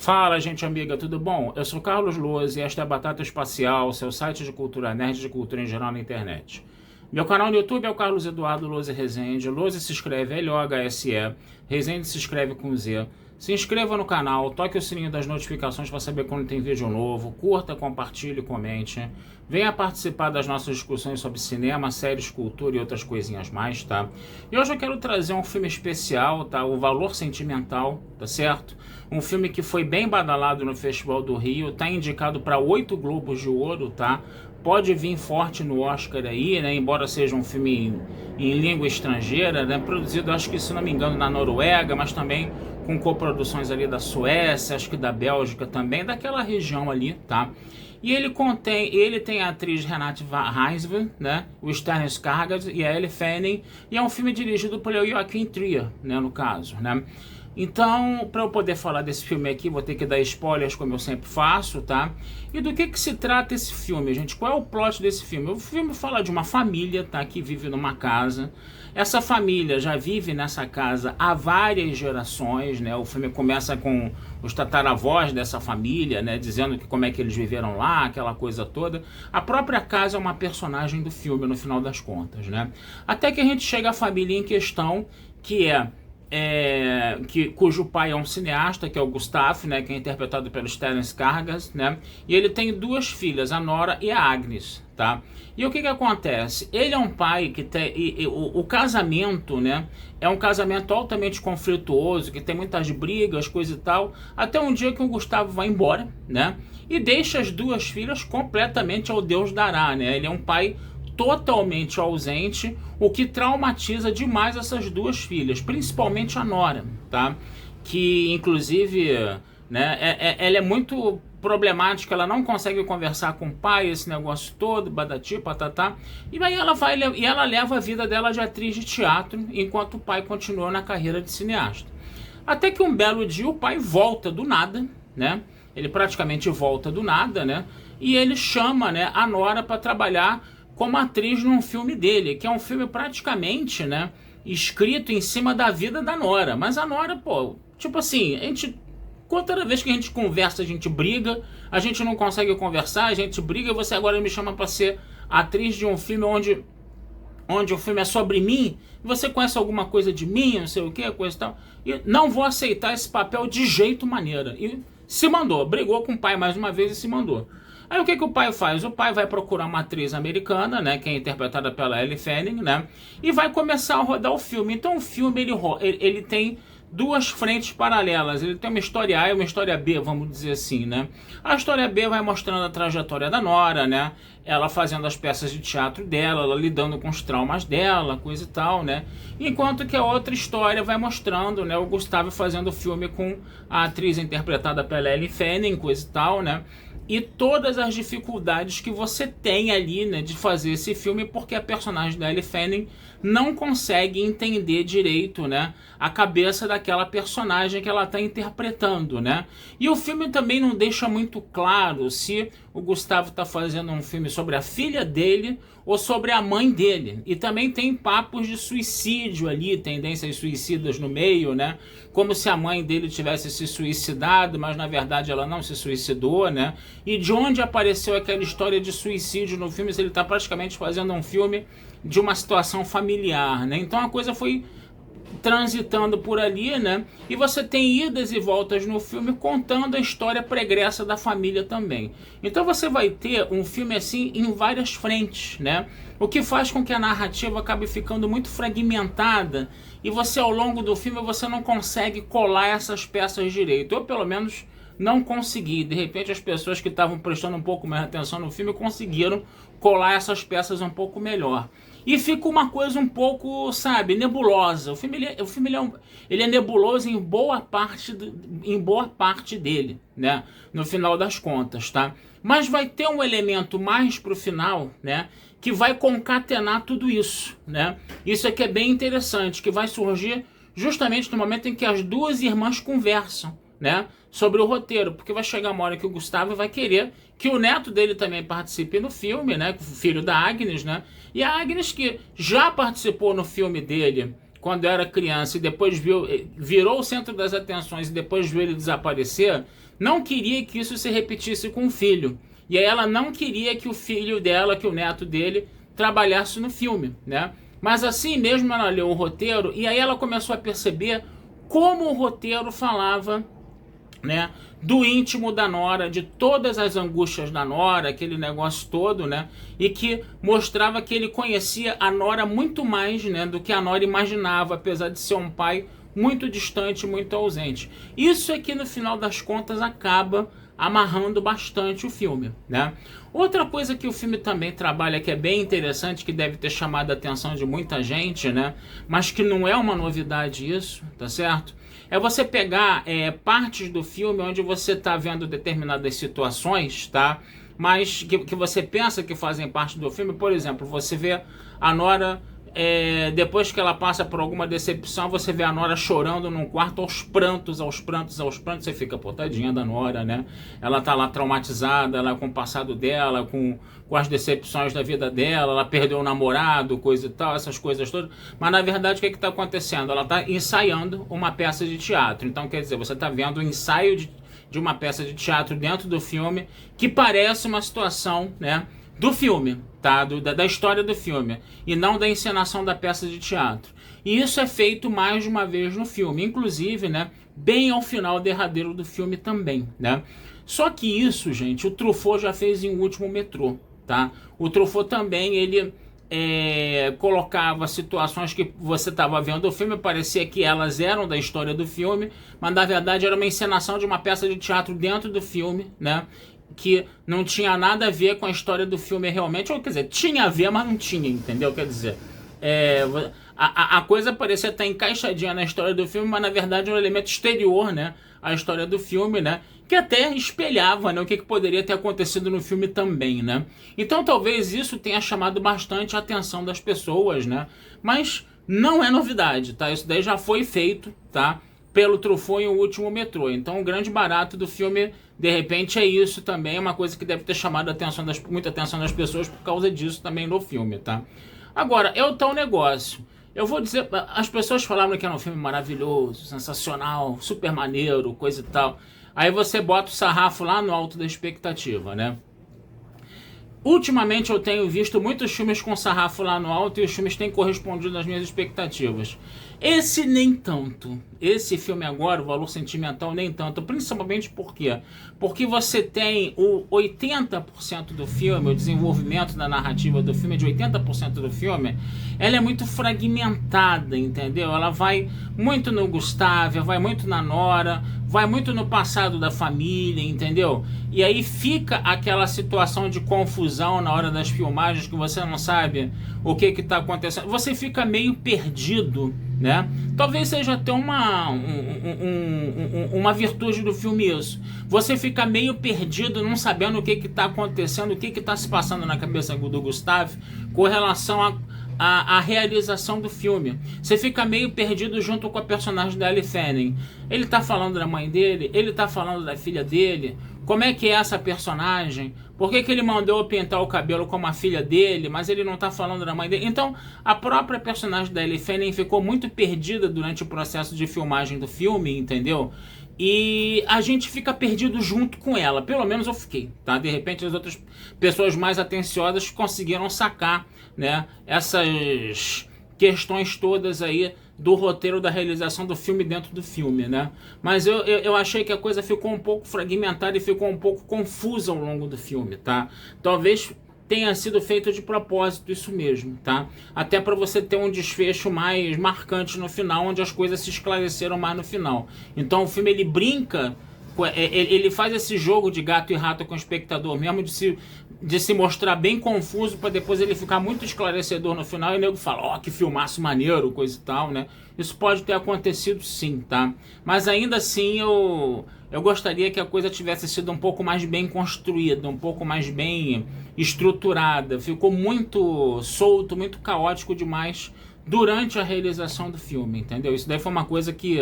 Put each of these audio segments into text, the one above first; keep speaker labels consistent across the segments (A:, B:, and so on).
A: Fala, gente amiga, tudo bom? Eu sou Carlos Luz e esta é a Batata Espacial, seu site de cultura nerd e de cultura em geral na internet. Meu canal no YouTube é o Carlos Eduardo Lose Rezende. Lose se escreve L-O-H-S-E, Rezende se escreve com Z. Se inscreva no canal, toque o sininho das notificações para saber quando tem vídeo novo, curta, compartilhe, comente. Venha participar das nossas discussões sobre cinema, séries, cultura e outras coisinhas mais, tá? E hoje eu quero trazer um filme especial, tá? O Valor Sentimental, tá certo? Um filme que foi bem badalado no Festival do Rio, tá indicado para 8 Globos de Ouro, tá? Pode vir forte no Oscar aí, né? Embora seja um filme em língua estrangeira, né? Produzido, acho que se não me engano, na Noruega, mas também com coproduções ali da Suécia, acho que da Bélgica também, daquela região ali, tá? E ele tem a atriz Renate Reinsve, né? O Stellan Skarsgård e a Elle Fanning, e é um filme dirigido pelo Joachim Trier, né? No caso, né? Então, para eu poder falar desse filme aqui, vou ter que dar spoilers, como eu sempre faço, tá? E do que se trata esse filme, gente? Qual é o plot desse filme? O filme fala de uma família, tá? Que vive numa casa. Essa família já vive nessa casa há várias gerações, né? O filme começa com os tataravós dessa família, né? Dizendo que como é que eles viveram lá, aquela coisa toda. A própria casa é uma personagem do filme, no final das contas, né? Até que a gente chega à família em questão, cujo pai é um cineasta, que é o Gustav, né, que é interpretado pelo Stellan Skarsgård, né, e ele tem duas filhas, a Nora e a Agnes, tá? E o que acontece? Ele é um pai que tem... o casamento, né, é um casamento altamente conflituoso, que tem muitas brigas, coisa e tal, até um dia que o Gustavo vai embora, né, e deixa as duas filhas completamente ao Deus dará, né? Ele é um pai totalmente ausente, o que traumatiza demais essas duas filhas, principalmente a Nora, tá? Que inclusive, né, ela é muito problemática, ela não consegue conversar com o pai, esse negócio todo, badati, patatá, e aí ela leva a vida dela de atriz de teatro, enquanto o pai continua na carreira de cineasta. Até que um belo dia o pai volta do nada, né? Ele praticamente volta do nada, né? E ele chama, né, a Nora para trabalhar como atriz num filme dele, que é um filme praticamente, né, escrito em cima da vida da Nora. Mas a Nora, pô, tipo assim, a gente, toda vez que a gente conversa, a gente briga, a gente não consegue conversar, a gente briga, e você agora me chama para ser atriz de um filme onde o filme é sobre mim, você conhece alguma coisa de mim, não sei o que, coisa e tal, e não vou aceitar esse papel de jeito maneira. E se mandou, brigou com o pai mais uma vez e se mandou. Aí o que o pai faz? O pai vai procurar uma atriz americana, né, que é interpretada pela Elle Fanning, né, e vai começar a rodar o filme. Então o filme ele tem duas frentes paralelas. Ele tem uma história A e uma história B, vamos dizer assim, né. A história B vai mostrando a trajetória da Nora, né, ela fazendo as peças de teatro dela, ela lidando com os traumas dela, coisa e tal, né. Enquanto que a outra história vai mostrando, né, o Gustavo fazendo o filme com a atriz interpretada pela Elle Fanning, coisa e tal, né. E todas as dificuldades que você tem ali, né, de fazer esse filme, porque a personagem da Elle Fanning não consegue entender direito, né, a cabeça daquela personagem que ela está interpretando, né. E o filme também não deixa muito claro se o Gustavo está fazendo um filme sobre a filha dele ou sobre a mãe dele. E também tem papos de suicídio ali, tendências suicidas no meio, né, como se a mãe dele tivesse se suicidado, mas na verdade ela não se suicidou, né. E de onde apareceu aquela história de suicídio no filme, se ele está praticamente fazendo um filme de uma situação familiar, né? Então a coisa foi transitando por ali, né? E você tem idas e voltas no filme contando a história pregressa da família também. Então você vai ter um filme assim em várias frentes, né? O que faz com que a narrativa acabe ficando muito fragmentada e você ao longo do filme você não consegue colar essas peças direito. Eu pelo menos não consegui. De repente as pessoas que estavam prestando um pouco mais atenção no filme conseguiram colar essas peças um pouco melhor. E fica uma coisa um pouco, sabe, nebulosa. O filme ele é nebuloso em boa parte dele, né? No final das contas, tá? Mas vai ter um elemento mais pro final, né? Que vai concatenar tudo isso, né? Isso aqui é bem interessante, que vai surgir justamente no momento em que as duas irmãs conversam, né, sobre o roteiro, porque vai chegar uma hora que o Gustavo vai querer que o neto dele também participe no filme, né, o filho da Agnes, né, e a Agnes que já participou no filme dele quando era criança e depois virou o centro das atenções e depois viu ele desaparecer, não queria que isso se repetisse com o filho. E aí ela não queria que o filho dela, que o neto dele, trabalhasse no filme, né? Mas assim mesmo ela leu o roteiro e aí ela começou a perceber como o roteiro falava, né, do íntimo da Nora, de todas as angústias da Nora, aquele negócio todo, né, e que mostrava que ele conhecia a Nora muito mais, né, do que a Nora imaginava, apesar de ser um pai muito distante, muito ausente. Isso é que no final das contas acaba amarrando bastante o filme, né? Outra coisa que o filme também trabalha, que é bem interessante, que deve ter chamado a atenção de muita gente, né, mas que não é uma novidade isso, tá certo? É você pegar partes do filme onde você está vendo determinadas situações, tá? Mas que você pensa que fazem parte do filme. Por exemplo, você vê a Nora, depois que ela passa por alguma decepção, você vê a Nora chorando num quarto aos prantos, aos prantos, aos prantos. Você fica, pô, tadinha da Nora, né? Ela tá lá traumatizada, ela com o passado dela, com as decepções da vida dela, ela perdeu o namorado, coisa e tal, essas coisas todas. Mas na verdade o que está acontecendo? Ela está ensaiando uma peça de teatro. Então quer dizer, você está vendo o ensaio de uma peça de teatro dentro do filme que parece uma situação, né, do filme, tá? Da história do filme e não da encenação da peça de teatro. E isso é feito mais de uma vez no filme, inclusive, né, bem ao final derradeiro do filme também, né? Só que isso, gente, o Truffaut já fez em O Último Metrô. Tá? O Truffaut também, ele colocava situações que você estava vendo o filme, parecia que elas eram da história do filme, mas na verdade era uma encenação de uma peça de teatro dentro do filme, né? Que não tinha nada a ver com a história do filme realmente, ou quer dizer, tinha a ver, mas não tinha, entendeu? Quer dizer, a coisa parecia estar encaixadinha na história do filme, mas na verdade é um elemento exterior, né, à história do filme, né, que até espelhava, né, o que poderia ter acontecido no filme também, né. Então talvez isso tenha chamado bastante a atenção das pessoas, né, mas não é novidade, tá? Isso daí já foi feito, tá, pelo Truffaut em O Último Metrô. Então o grande barato do filme, de repente, é isso também, é uma coisa que deve ter chamado a atenção muita atenção das pessoas por causa disso também no filme, tá? Agora, é o tal negócio. Eu vou dizer, as pessoas falaram que era um filme maravilhoso, sensacional, super maneiro, coisa e tal. Aí você bota o sarrafo lá no alto da expectativa, né? Ultimamente eu tenho visto muitos filmes com sarrafo lá no alto e os filmes têm correspondido às minhas expectativas. Esse nem tanto. Esse filme agora, o Valor Sentimental, nem tanto. Principalmente por quê? Porque você tem o 80% do filme, o desenvolvimento da narrativa do filme, de 80% do filme, ela é muito fragmentada, entendeu? Ela vai muito no Gustavo, vai muito na Nora, vai muito no passado da família, entendeu? E aí fica aquela situação de confusão na hora das filmagens, que você não sabe o que está acontecendo. Você fica meio perdido, né? Talvez seja até uma virtude do filme isso. Você fica meio perdido, não sabendo o que está acontecendo, o que está se passando na cabeça do Gustavo com relação a realização do filme. Você fica meio perdido junto com a personagem da Ellie Fanning. Ele tá falando da mãe dele, ele tá falando da filha dele. Como é que é essa personagem? Por que ele mandou pintar o cabelo como a filha dele, mas ele não tá falando da mãe dele? Então, a própria personagem da Ellie Fanning ficou muito perdida durante o processo de filmagem do filme, entendeu? E a gente fica perdido junto com ela. Pelo menos eu fiquei, tá? De repente as outras pessoas mais atenciosas conseguiram sacar, né, essas questões todas aí do roteiro, da realização do filme dentro do filme, né? Mas eu achei que a coisa ficou um pouco fragmentada e ficou um pouco confusa ao longo do filme, tá? Talvez tenha sido feito de propósito isso mesmo, tá? Até para você ter um desfecho mais marcante no final, onde as coisas se esclareceram mais no final. Então o filme, ele brinca, ele faz esse jogo de gato e rato com o espectador mesmo, de se mostrar bem confuso para depois ele ficar muito esclarecedor no final e o nego fala, ó, que filmaço maneiro, coisa e tal, né? Isso pode ter acontecido sim, tá? Mas ainda assim eu gostaria que a coisa tivesse sido um pouco mais bem construída, um pouco mais bem estruturada. Ficou muito solto, muito caótico demais durante a realização do filme, entendeu? Isso daí foi uma coisa que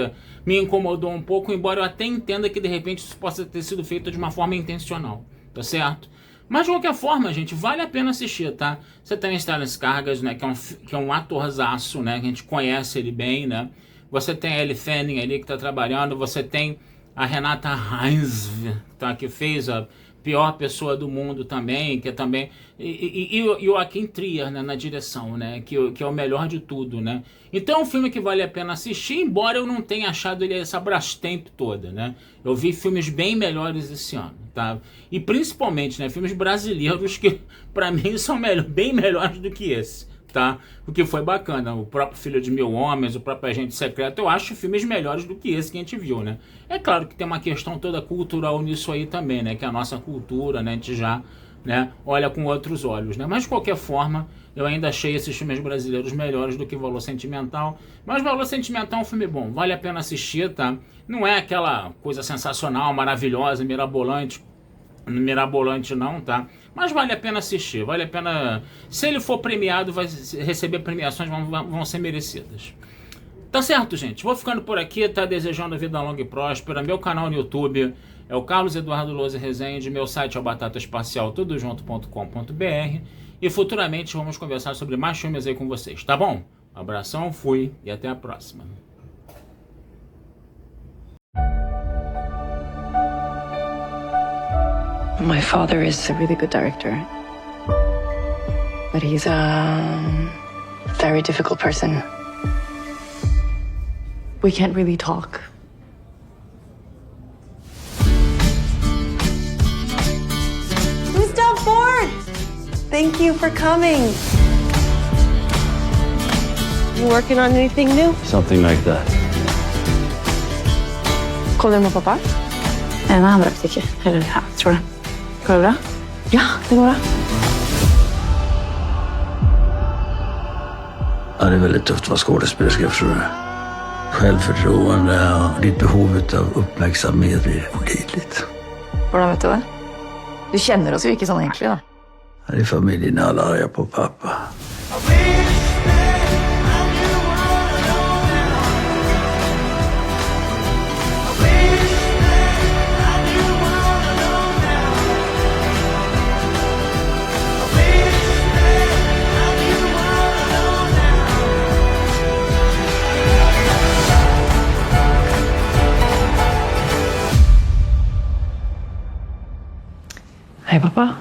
A: me incomodou um pouco, embora eu até entenda que de repente isso possa ter sido feito de uma forma intencional, tá certo? Mas de qualquer forma, gente, vale a pena assistir, tá? Você tem o Stellan Skarsgård, né, que é um atorzaço, né, que a gente conhece ele bem, né? Você tem a Ellie Fanning ali que tá trabalhando, você tem a Renata Heinz, tá, que fez a Pior Pessoa do Mundo também, que é também... E o Joachim Trier, né, na direção, né, que é o melhor de tudo, né. Então é um filme que vale a pena assistir, embora eu não tenha achado ele essa Brastemp toda, né. Eu vi filmes bem melhores esse ano, tá. E principalmente, né, filmes brasileiros que pra mim são bem melhores do que esse. Tá? O que foi bacana, o próprio Filho de Mil Homens, o próprio Agente Secreto, eu acho filmes melhores do que esse que a gente viu, né? É claro que tem uma questão toda cultural nisso aí também, né? Que a nossa cultura, né? A gente já, né, olha com outros olhos, né? Mas de qualquer forma, eu ainda achei esses filmes brasileiros melhores do que Valor Sentimental. Mas Valor Sentimental é um filme bom, vale a pena assistir, tá? Não é aquela coisa sensacional, maravilhosa, mirabolante não, tá? Mas vale a pena assistir, vale a pena... Se ele for premiado, vai receber premiações, vão ser merecidas. Tá certo, gente? Vou ficando por aqui, tá? Desejando a vida longa e próspera. Meu canal no YouTube é o Carlos Eduardo Lousa Rezende, meu site é o batataespacial.com.br e futuramente vamos conversar sobre mais filmes aí com vocês, tá bom? Um abração, fui e até a próxima.
B: My father is a really good director, but he's a very difficult person. We can't really talk.
C: Mr. Ford! Thank you for coming. You working on anything new?
D: Something like that.
B: Kollar du med pappa? En andra butiker. Eller här, tror jag. Går det bra? Ja, det går bra.
D: Ja, det är väldigt tufft att vara skådespelerska, förstår du. Självförtroende och ditt behov av uppmärksamhet blir olidligt.
B: Hvordan vet du det? Du känner oss ju inte sån egentligen då.
D: Här i familjen är alla arga på pappa.
B: Hej pappa.